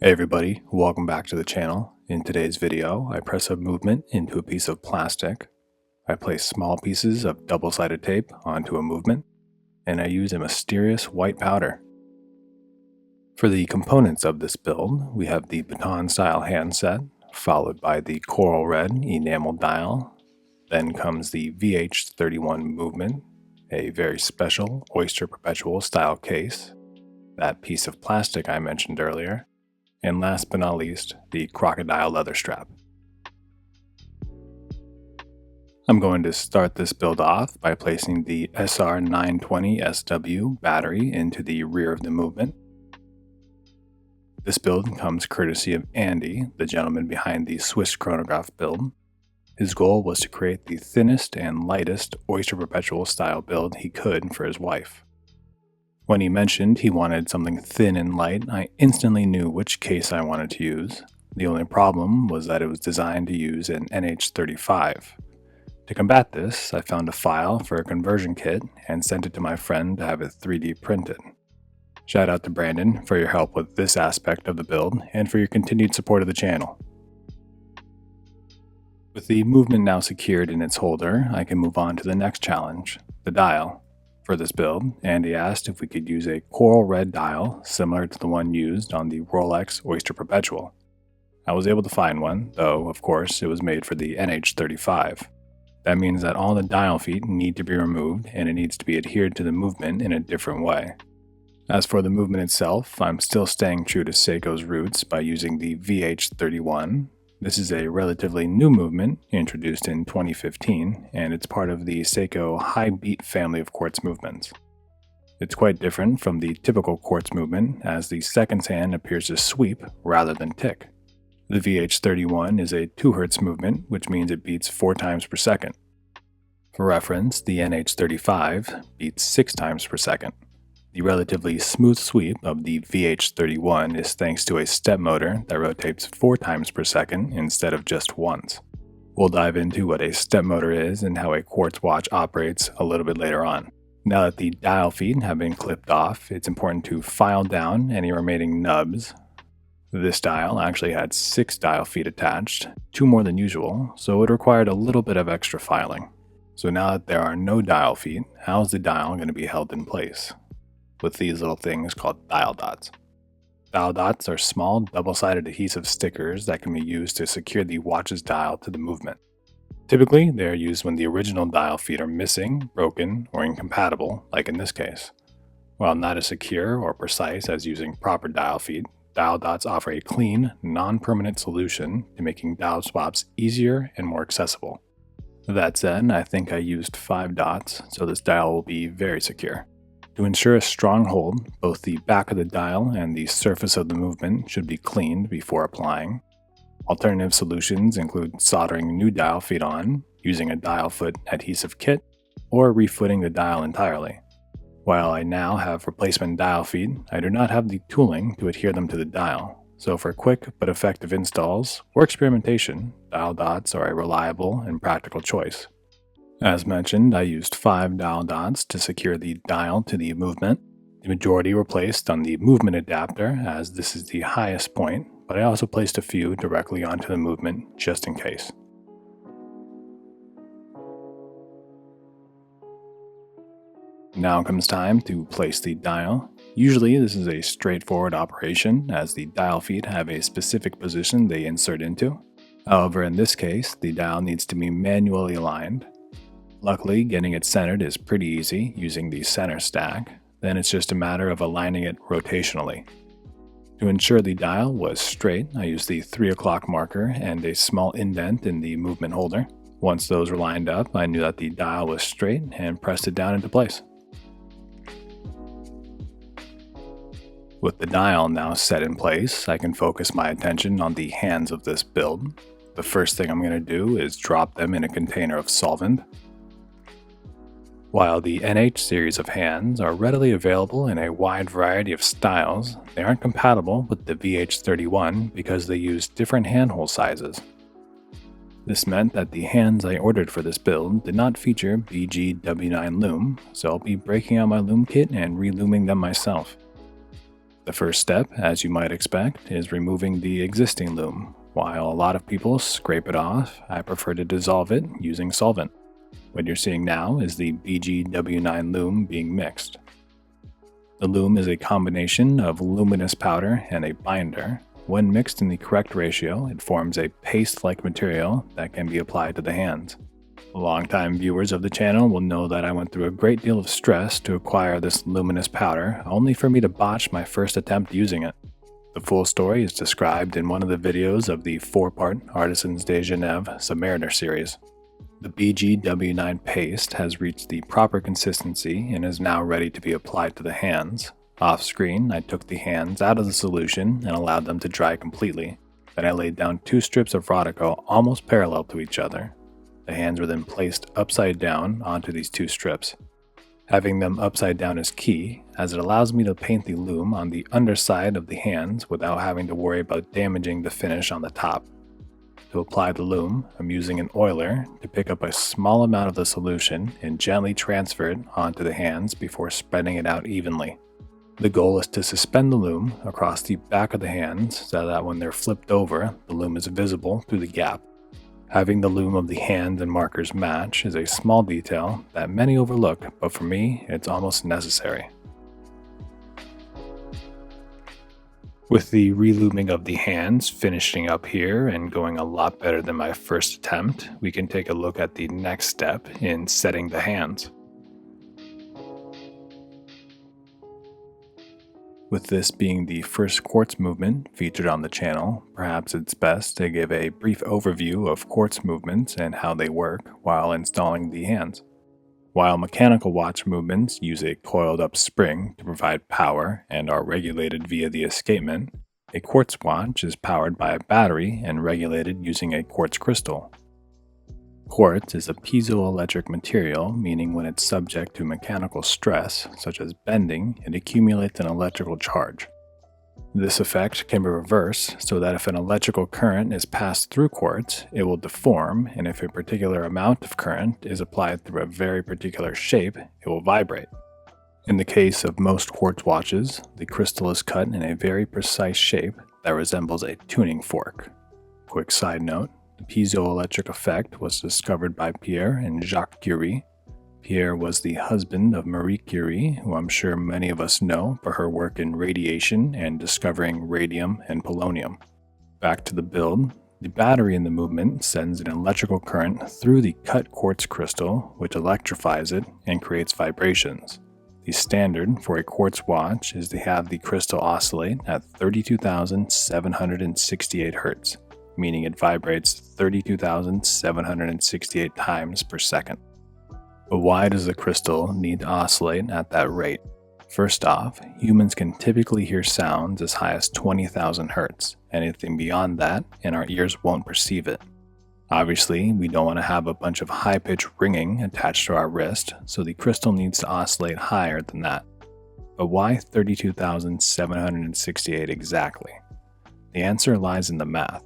Hey everybody, welcome back to the channel. In today's video, I press a movement into a piece of plastic. I place small pieces of double-sided tape onto a movement, and I use a mysterious white powder. For the components of this build, we have the baton style handset, followed by the coral red enamel dial. Then comes the VH31 movement, a very special Oyster Perpetual Style case, that piece of plastic I mentioned earlier, and last but not least, the crocodile leather strap. I'm going to start this build off by placing the SR920SW battery into the rear of the movement. This build comes courtesy of Andy, the gentleman behind the Swiss chronograph build. His goal was to create the thinnest and lightest Oyster Perpetual style build he could for his wife. When he mentioned he wanted something thin and light, I instantly knew which case I wanted to use. The only problem was that it was designed to use an NH35. To combat this, I found a file for a conversion kit and sent it to my friend to have it 3D printed. Shout out to Brandon for your help with this aspect of the build and for your continued support of the channel. With the movement now secured in its holder, I can move on to the next challenge, the dial. For this build, Andy asked if we could use a coral red dial similar to the one used on the Rolex Oyster Perpetual. I was able to find one, though of course it was made for the NH35. That means that all the dial feet need to be removed and it needs to be adhered to the movement in a different way. As for the movement itself, I'm still staying true to Seiko's roots by using the VH31. This is a relatively new movement, introduced in 2015, and it's part of the Seiko high beat family of quartz movements. It's quite different from the typical quartz movement, as the seconds hand appears to sweep rather than tick. The VH31 is a 2 Hz movement, which means it beats 4 times per second. For reference, the NH35 beats 6 times per second. The relatively smooth sweep of the VH31 is thanks to a step motor that rotates 4 times per second instead of just once. We'll dive into what a step motor is and how a quartz watch operates a little bit later on. Now that the dial feet have been clipped off, it's important to file down any remaining nubs. This dial actually had 6 dial feet attached, 2 more than usual, so it required a little bit of extra filing. So now that there are no dial feet, how is the dial going to be held in place? With these little things called dial dots. Dial dots are small double-sided adhesive stickers that can be used to secure the watch's dial to the movement. Typically, they are used when the original dial feet are missing, broken, or incompatible, like in this case. While not as secure or precise as using proper dial feet, dial dots offer a clean, non-permanent solution to making dial swaps easier and more accessible. That said, I think I used 5 dots, so this dial will be very secure. To ensure a strong hold, both the back of the dial and the surface of the movement should be cleaned before applying. Alternative solutions include soldering new dial feet on, using a dial foot adhesive kit, or refooting the dial entirely. While I now have replacement dial feet, I do not have the tooling to adhere them to the dial, so for quick but effective installs or experimentation, dial dots are a reliable and practical choice. As mentioned, I used 5 dial dots to secure the dial to the movement. The majority were placed on the movement adapter, as this is the highest point, but I also placed a few directly onto the movement just in case. Now comes time to place the dial. Usually this is a straightforward operation, as the dial feet have a specific position they insert into. However, in this case, the dial needs to be manually aligned. Luckily, getting it centered is pretty easy using the center stack, then it's just a matter of aligning it rotationally. To ensure the dial was straight, I used the 3 o'clock marker and a small indent in the movement holder. Once those were lined up, I knew that the dial was straight and pressed it down into place. With the dial now set in place, I can focus my attention on the hands of this build. The first thing I'm going to do is drop them in a container of solvent. While the NH series of hands are readily available in a wide variety of styles, they aren't compatible with the VH31 because they use different handhole sizes. This meant that the hands I ordered for this build did not feature BGW9 Lume, so I'll be breaking out my Lume kit and reluming them myself. The first step, as you might expect, is removing the existing lume. While a lot of people scrape it off, I prefer to dissolve it using solvent. What you're seeing now is the BGW9 lume being mixed. The lume is a combination of luminous powder and a binder. When mixed in the correct ratio, it forms a paste-like material that can be applied to the hands. Longtime viewers of the channel will know that I went through a great deal of stress to acquire this luminous powder, only for me to botch my first attempt using it. The full story is described in one of the videos of the 4-part Artisans de Genève Submariner series. The BGW9 paste has reached the proper consistency and is now ready to be applied to the hands. Off screen, I took the hands out of the solution and allowed them to dry completely. Then I laid down 2 strips of Rodico almost parallel to each other. The hands were then placed upside down onto these 2 strips. Having them upside down is key, as it allows me to paint the lume on the underside of the hands without having to worry about damaging the finish on the top. To apply the lume, I'm using an oiler to pick up a small amount of the solution and gently transfer it onto the hands before spreading it out evenly. The goal is to suspend the lume across the back of the hands so that when they're flipped over, the lume is visible through the gap. Having the lume of the hand and markers match is a small detail that many overlook, but for me, it's almost necessary. With the reluming of the hands finishing up here and going a lot better than my first attempt, we can take a look at the next step in setting the hands. With this being the first quartz movement featured on the channel, perhaps it's best to give a brief overview of quartz movements and how they work while installing the hands. While mechanical watch movements use a coiled up spring to provide power and are regulated via the escapement, a quartz watch is powered by a battery and regulated using a quartz crystal. Quartz is a piezoelectric material, meaning when it's subject to mechanical stress, such as bending, it accumulates an electrical charge. This effect can be reversed so that if an electrical current is passed through quartz, it will deform, and if a particular amount of current is applied through a very particular shape, it will vibrate. In the case of most quartz watches, the crystal is cut in a very precise shape that resembles a tuning fork. Quick side note. The piezoelectric effect was discovered by Pierre and Jacques Curie. Pierre was the husband of Marie Curie, who I'm sure many of us know for her work in radiation and discovering radium and polonium. Back to the build, the battery in the movement sends an electrical current through the cut quartz crystal, which electrifies it and creates vibrations. The standard for a quartz watch is to have the crystal oscillate at 32,768 Hz. Meaning it vibrates 32,768 times per second. But why does the crystal need to oscillate at that rate? First off, humans can typically hear sounds as high as 20,000 Hz. Anything beyond that, and our ears won't perceive it. Obviously, we don't want to have a bunch of high-pitched ringing attached to our wrist, so the crystal needs to oscillate higher than that. But why 32,768 exactly? The answer lies in the math.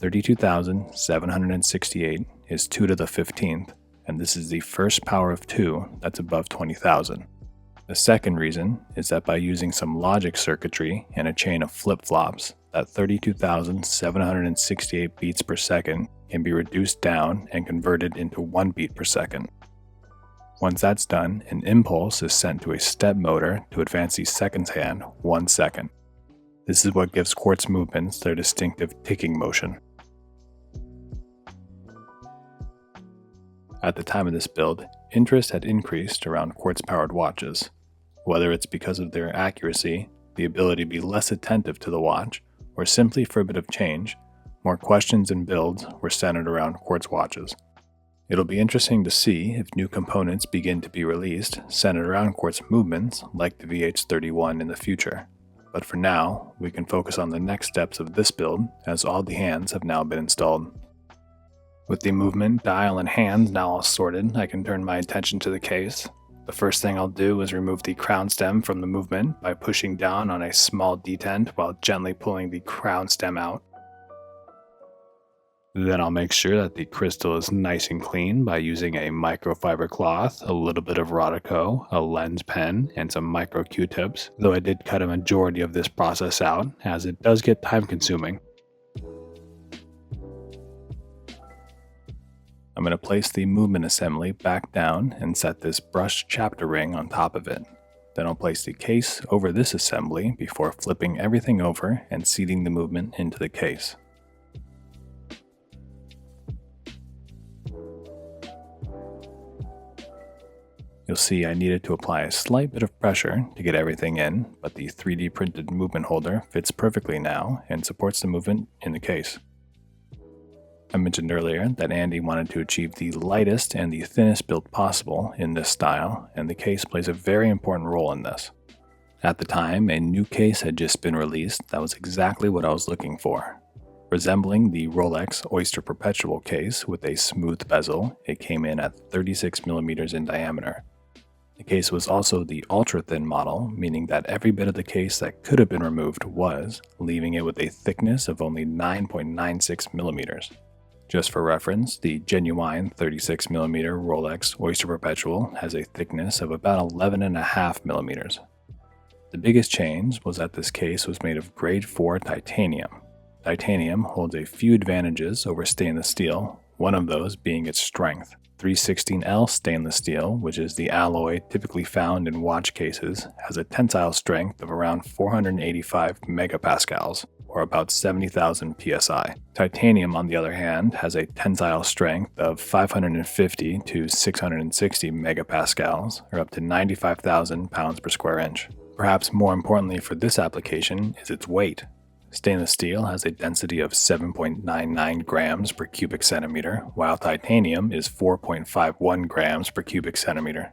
32,768 is 2 to the 15th, and this is the first power of 2 that's above 20,000. The second reason is that by using some logic circuitry and a chain of flip-flops, that 32,768 beats per second can be reduced down and converted into 1 beat per second. Once that's done, an impulse is sent to a step motor to advance the seconds hand 1 second. This is what gives quartz movements their distinctive ticking motion. At the time of this build, interest had increased around quartz-powered watches. Whether it's because of their accuracy, the ability to be less attentive to the watch, or simply for a bit of change, more questions and builds were centered around quartz watches. It'll be interesting to see if new components begin to be released centered around quartz movements like the VH31 in the future. But for now, we can focus on the next steps of this build as all the hands have now been installed. With the movement, dial, and hands now all sorted, I can turn my attention to the case. The first thing I'll do is remove the crown stem from the movement by pushing down on a small detent while gently pulling the crown stem out. Then I'll make sure that the crystal is nice and clean by using a microfiber cloth, a little bit of Rodico, a lens pen, and some micro Q-tips, though I did cut a majority of this process out, as it does get time consuming. I'm going to place the movement assembly back down and set this brushed chapter ring on top of it. Then I'll place the case over this assembly before flipping everything over and seating the movement into the case. You'll see I needed to apply a slight bit of pressure to get everything in, but the 3D printed movement holder fits perfectly now and supports the movement in the case. I mentioned earlier that Andy wanted to achieve the lightest and the thinnest build possible in this style, and the case plays a very important role in this. At the time, a new case had just been released that was exactly what I was looking for. Resembling the Rolex Oyster Perpetual case with a smooth bezel, it came in at 36mm in diameter. The case was also the ultra-thin model, meaning that every bit of the case that could have been removed was, leaving it with a thickness of only 9.96mm. Just for reference, the genuine 36mm Rolex Oyster Perpetual has a thickness of about 11.5mm. The biggest change was that this case was made of grade 4 titanium. Titanium holds a few advantages over stainless steel, one of those being its strength. 316L stainless steel, which is the alloy typically found in watch cases, has a tensile strength of around 485 megapascals, or about 70,000 psi. Titanium, on the other hand, has a tensile strength of 550 to 660 megapascals, or up to 95,000 pounds per square inch. Perhaps more importantly for this application is its weight. Stainless steel has a density of 7.99 grams per cubic centimeter, while titanium is 4.51 grams per cubic centimeter.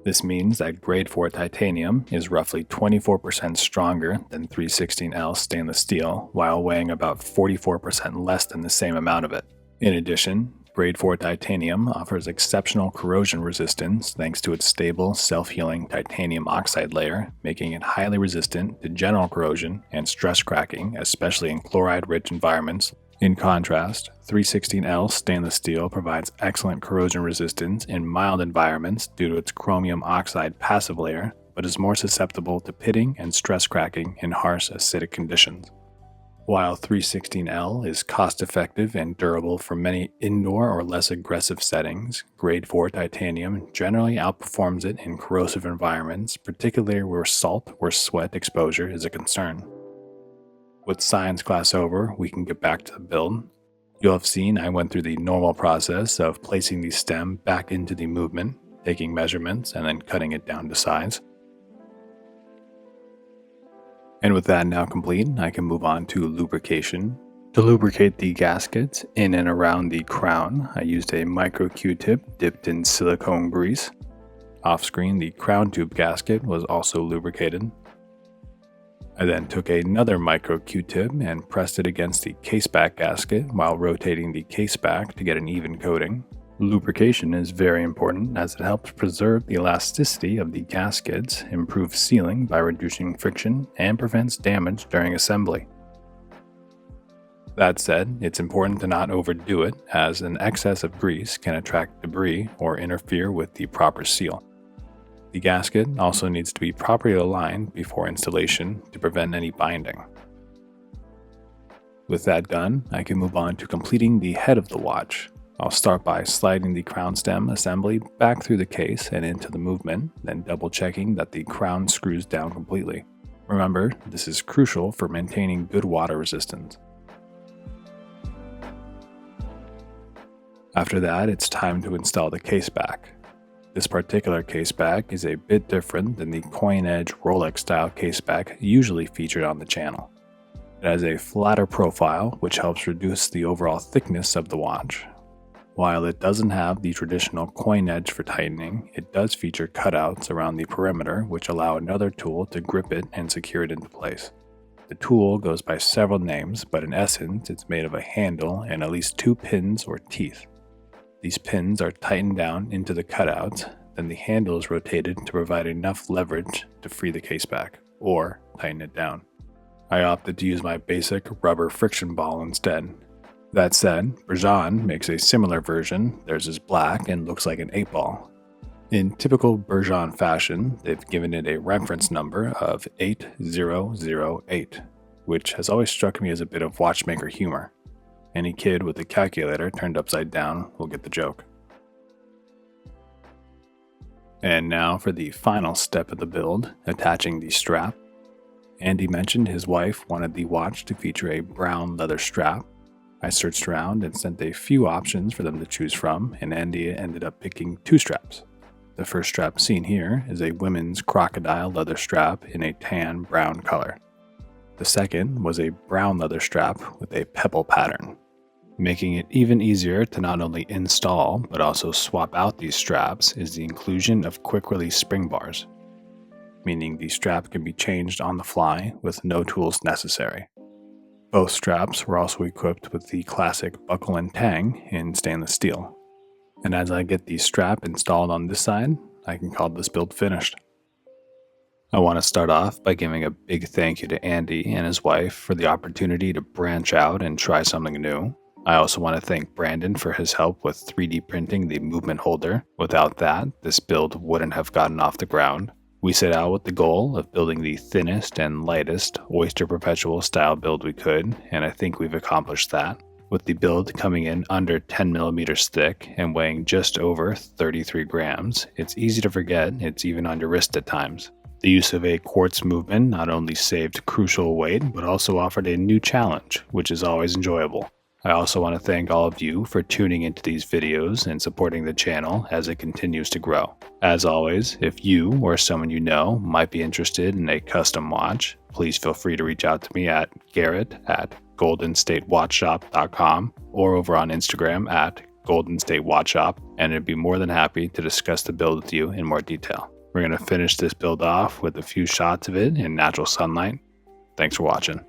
This means that grade 4 titanium is roughly 24% stronger than 316L stainless steel, while weighing about 44% less than the same amount of it. In addition, grade 4 titanium offers exceptional corrosion resistance thanks to its stable, self-healing titanium oxide layer, making it highly resistant to general corrosion and stress cracking, especially in chloride-rich environments. In contrast, 316L stainless steel provides excellent corrosion resistance in mild environments due to its chromium oxide passive layer, but is more susceptible to pitting and stress cracking in harsh acidic conditions. While 316L is cost-effective and durable for many indoor or less aggressive settings, grade 4 titanium generally outperforms it in corrosive environments, particularly where salt or sweat exposure is a concern. With science class over, we can get back to the build. You'll have seen I went through the normal process of placing the stem back into the movement, taking measurements, and then cutting it down to size. And with that now complete, I can move on to lubrication. To lubricate the gaskets in and around the crown, I used a micro Q-tip dipped in silicone grease. Off screen, the crown tube gasket was also lubricated. I then took another micro Q-tip and pressed it against the Caseback gasket while rotating the Caseback to get an even coating. Lubrication is very important as it helps preserve the elasticity of the gaskets, improves sealing by reducing friction, and prevents damage during assembly. That said, it's important to not overdo it, as an excess of grease can attract debris or interfere with the proper seal. The gasket also needs to be properly aligned before installation to prevent any binding. With that done, I can move on to completing the head of the watch. I'll start by sliding the crown stem assembly back through the case and into the movement, then double checking that the crown screws down completely. Remember, this is crucial for maintaining good water resistance. After that, it's time to install the Caseback. This particular Caseback is a bit different than the coin edge Rolex style Caseback usually featured on the channel. It has a flatter profile, which helps reduce the overall thickness of the watch. While it doesn't have the traditional coin edge for tightening, it does feature cutouts around the perimeter which allow another tool to grip it and secure it into place. The tool goes by several names, but in essence it's made of a handle and at least 2 pins or teeth. These pins are tightened down into the cutouts, then the handle is rotated to provide enough leverage to free the Caseback, or tighten it down. I opted to use my basic rubber friction ball instead. That said, Bergeon makes a similar version. Theirs is black and looks like an 8-ball. In typical Bergeon fashion, they've given it a reference number of 8008, which has always struck me as a bit of watchmaker humor. Any kid with a calculator turned upside down will get the joke. And now for the final step of the build, attaching the strap. Andy mentioned his wife wanted the watch to feature a brown leather strap. I searched around and sent a few options for them to choose from, and Andy ended up picking 2 straps. The first strap seen here is a women's crocodile leather strap in a tan brown color. The second was a brown leather strap with a pebble pattern. Making it even easier to not only install but also swap out these straps is the inclusion of quick-release spring bars, meaning the strap can be changed on the fly with no tools necessary. Both straps were also equipped with the classic buckle and tang in stainless steel. And as I get the strap installed on this side, I can call this build finished. I want to start off by giving a big thank you to Andy and his wife for the opportunity to branch out and try something new. I also want to thank Brandon for his help with 3D printing the movement holder. Without that, this build wouldn't have gotten off the ground. We set out with the goal of building the thinnest and lightest Oyster Perpetual Style build we could, and I think we've accomplished that. With the build coming in under 10 millimeters thick and weighing just over 33 grams, it's easy to forget it's even on your wrist at times. The use of a quartz movement not only saved crucial weight, but also offered a new challenge, which is always enjoyable. I also want to thank all of you for tuning into these videos and supporting the channel as it continues to grow. As always, if you or someone you know might be interested in a custom watch, please feel free to reach out to me at garrett@goldenstatewatchshop.com or over on Instagram at goldenstatewatchshop, and I'd be more than happy to discuss the build with you in more detail. We're going to finish this build off with a few shots of it in natural sunlight. Thanks for watching.